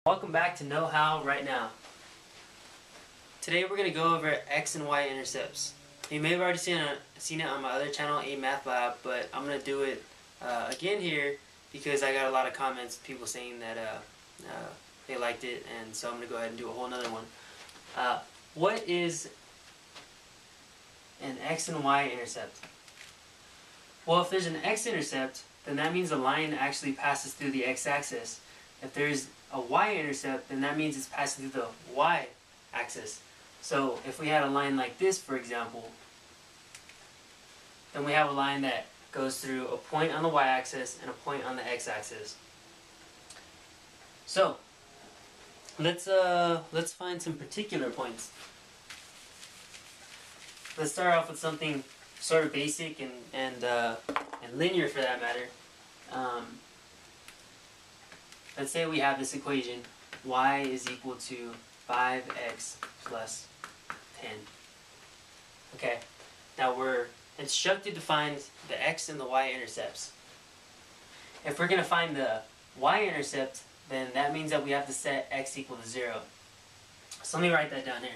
Welcome back to Know How Right Now. Today we're going to go over X and Y intercepts. You may have already seen it on my other channel, A Math Lab, but I'm going to do it again here because I got a lot of comments, people saying that they liked it, and so I'm going to go ahead and do a whole nother one. What is an X and Y intercept? Well, if there's an X-intercept, then that means the line actually passes through the X-axis. If there's a Y-intercept, then that means it's passing through the Y-axis. So if we had a line like this, for example, then we have a line that goes through a point on the Y-axis and a point on the X-axis. So let's find some particular points. Let's start off with something sort of basic and linear for that matter. Let's say we have this equation, y is equal to 5x plus 10. Okay, now we're instructed to find the x and the y intercepts. If we're going to find the y-intercept, then that means that we have to set x equal to 0. So let me write that down here.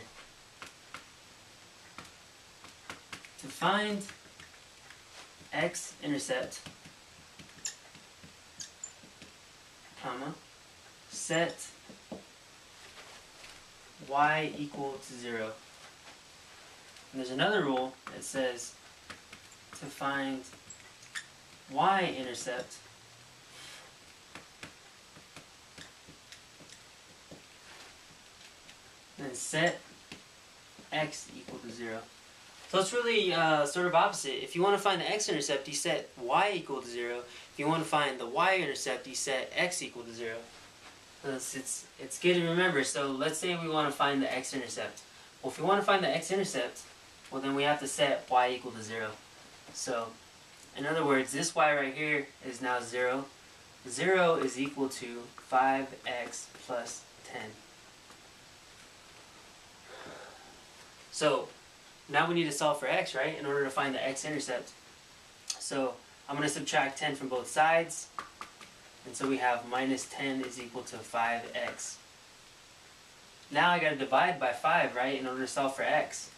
To find x-intercept, comma, set y equal to 0. And there's another rule that says to find y-intercept, then set x equal to 0. So it's really sort of opposite. If you want to find the x-intercept, you set y equal to 0. If you want to find the y-intercept, you set x equal to 0. It's good to remember. So let's say we want to find the x-intercept. Well, if we want to find the x-intercept, well then we have to set y equal to 0. So in other words, this y right here is now 0. 0 is equal to 5x plus 10. So now we need to solve for x, right, in order to find the x-intercept. So I'm going to subtract 10 from both sides. And so we have minus 10 is equal to 5x. Now I got to divide by 5, right, in order to solve for x.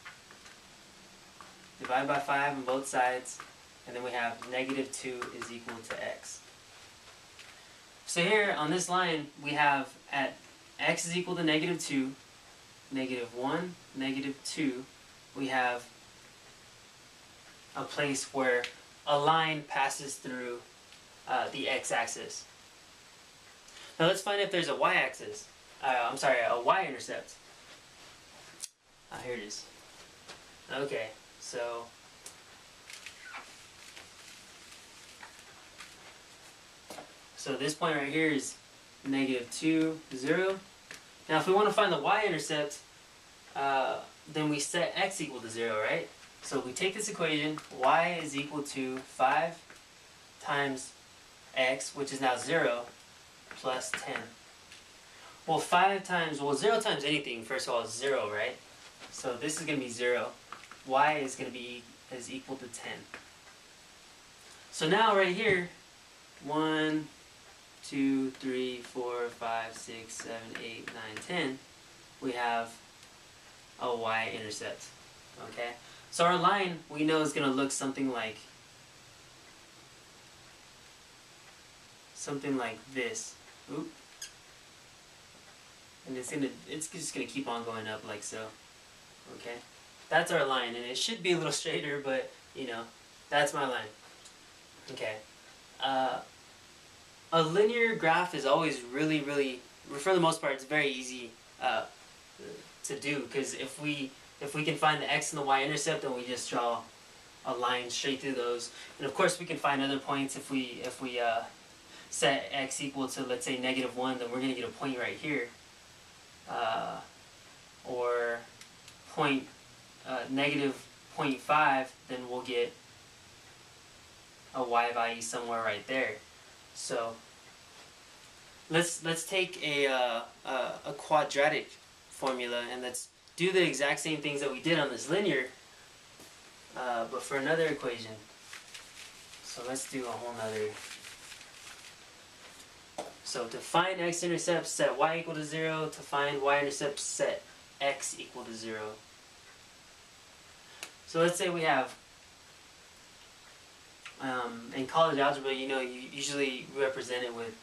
Divide by 5 on both sides. And then we have negative 2 is equal to x. So here on this line we have at x is equal to negative 2, negative 1, negative 2. We have a place where a line passes through the x-axis. Now let's find if there's a y-axis. A y-intercept. Here it is. Okay, so this point right here is negative 2, 0. Now if we want to find the y-intercept, then we set x equal to 0, right? So we take this equation, y is equal to 5 times x, which is now 0, plus 10. Well, 0 times anything, first of all, is 0, right? So this is going to be 0. Y is going to be equal to 10. So now right here, 1, 2, 3, 4, 5, 6, 7, 8, 9, 10, we have a y-intercept. Okay? So our line, we know, is going to look something like this. Oop. And it's just going to keep on going up like so. Okay? That's our line, and it should be a little straighter, but, you know, that's my line. Okay. A linear graph is always really, for the most part, it's very easy to do, because if we can find the x and the y-intercept, then we just draw a line straight through those. And of course we can find other points. If we set x equal to, let's say, negative 1, then we're going to get a point right here. Or negative 0.5, then we'll get a y value somewhere right there. So let's take a quadratic formula, and let's do the exact same things that we did on this linear, but for another equation. So let's do a whole nother So to find x-intercept, set y equal to 0. To find y-intercept, set x equal to 0. So let's say we have, in college algebra, you usually represent it with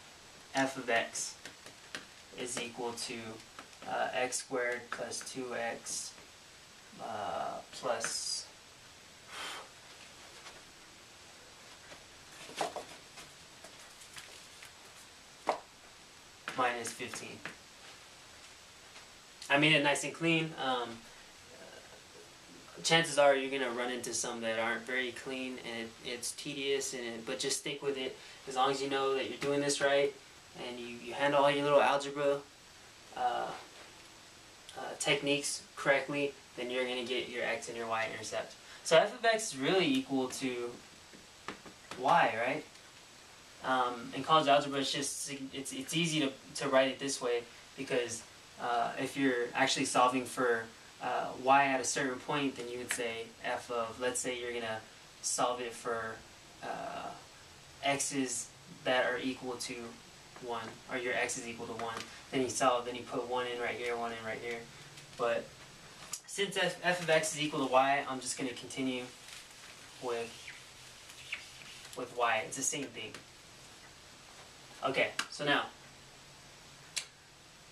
f of x is equal to x squared plus 2x plus minus 15. I made it nice and clean. Chances are you're gonna run into some that aren't very clean, and it's tedious, but just stick with it. As long as you know that you're doing this right, and you handle all your little algebra techniques correctly, then you're gonna get your x and your y intercept. So f of x is really equal to y, right? In college algebra, it's easy to write it this way, because if you're actually solving for y at a certain point, then you would say f of, let's say you're gonna solve it for x's that are equal to 1, or your x is equal to 1. Then you put 1 in right here, 1 in right here. But since f of x is equal to y, I'm just gonna continue with y. It's the same thing. Okay, so now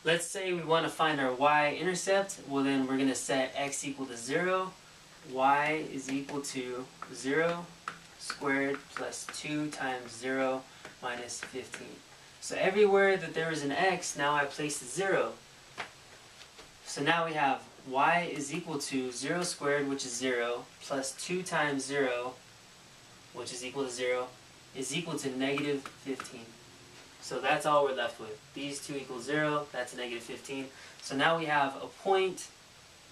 let's say we want to find our y-intercept. Well, then we're going to set x equal to 0. Y is equal to 0 squared plus 2 times 0 minus 15. So everywhere that there is an x, now I place a 0. So now we have y is equal to 0 squared, which is 0, plus 2 times 0, which is equal to 0, is equal to negative 15. So that's all we're left with. These two equal 0, that's negative 15. So now we have a point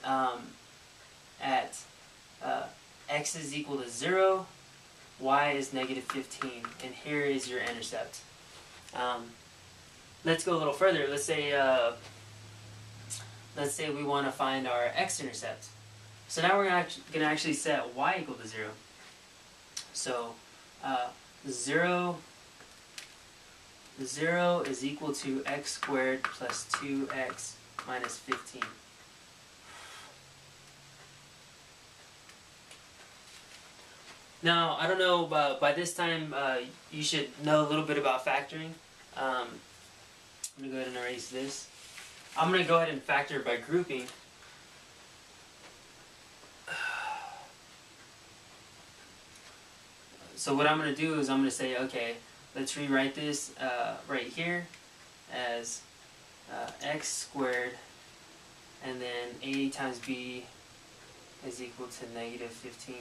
at x is equal to 0, y is negative 15, and here is your intercept. Let's go a little further. Let's say we want to find our x-intercept. So now we're going to actually set y equal to 0. So 0 is equal to x squared plus 2x minus 15. Now, I don't know, by this time you should know a little bit about factoring. I'm going to go ahead and erase this. I'm going to go ahead and factor by grouping. So what I'm going to do is I'm going to say, okay, let's rewrite this right here as x squared, and then a times b is equal to negative 15.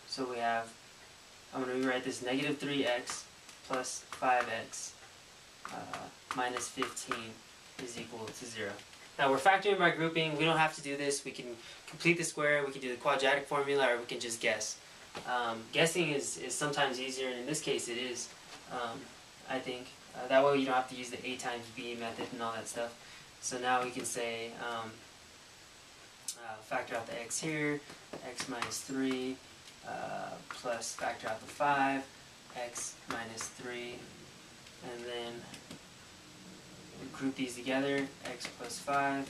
So we have, I'm going to rewrite this negative 3x plus 5x minus 15 is equal to 0. Now we're factoring by grouping. We don't have to do this. We can complete the square, we can do the quadratic formula, or we can just guess. Guessing is sometimes easier, and in this case it is, I think. That way you don't have to use the a times b method and all that stuff. So now we can say, factor out the x here, x minus 3, plus factor out the 5, x minus 3, and then we group these together, x plus 5,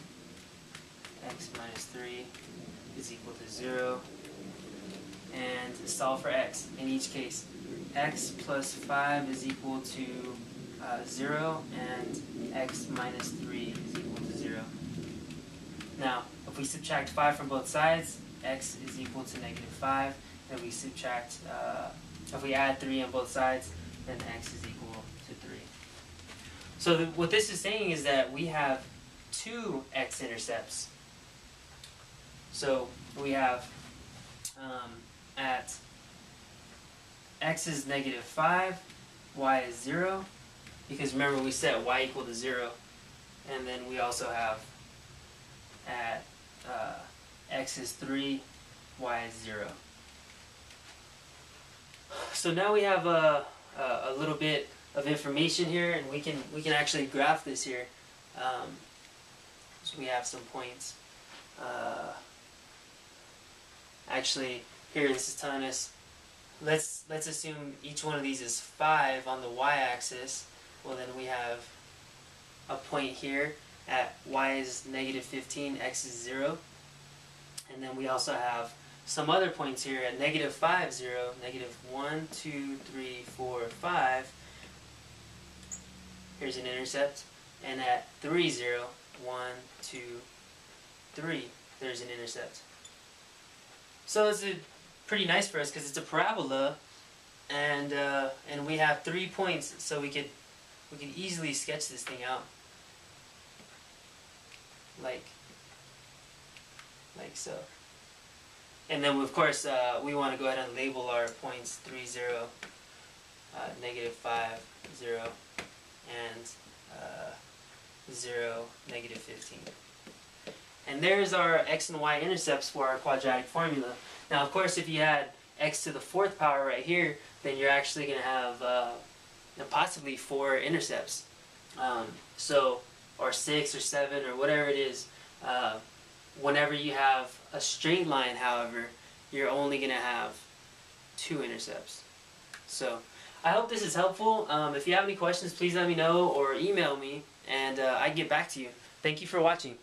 x minus 3 is equal to 0, and solve for x. In each case, x plus 5 is equal to 0, and x minus 3 is equal to 0. Now, if we subtract 5 from both sides, x is equal to negative 5, and we subtract, if we add 3 on both sides, then x is equal to 3. So what this is saying is that we have two x-intercepts. So we have at x is negative 5, y is 0, because remember we set y equal to 0, and then we also have at x is 3, y is 0. So now we have a little bit of information here, and we can actually graph this here. So we have some points. Actually, here this is telling us, let's assume each one of these is 5 on the y-axis. Well, then we have a point here at y is negative 15, x is 0. And then we also have some other points here at negative 5, 0, negative 1, 2, 3, 4, 5. Here's an intercept. And at 3, 0, 1, 2, 3, there's an intercept. So it's pretty nice for us because it's a parabola, and we have 3 points, so we could easily sketch this thing out like so. And then of course we want to go ahead and label our points 3, 0, negative 5, 0, and 0, negative 15. And there's our x and y intercepts for our quadratic formula. Now, of course, if you had x to the 4th power right here, then you're actually going to have possibly 4 intercepts. Or 6 or 7 or whatever it is. Whenever you have a straight line, however, you're only going to have 2 intercepts. So, I hope this is helpful. If you have any questions, please let me know or email me, and I'd get back to you. Thank you for watching.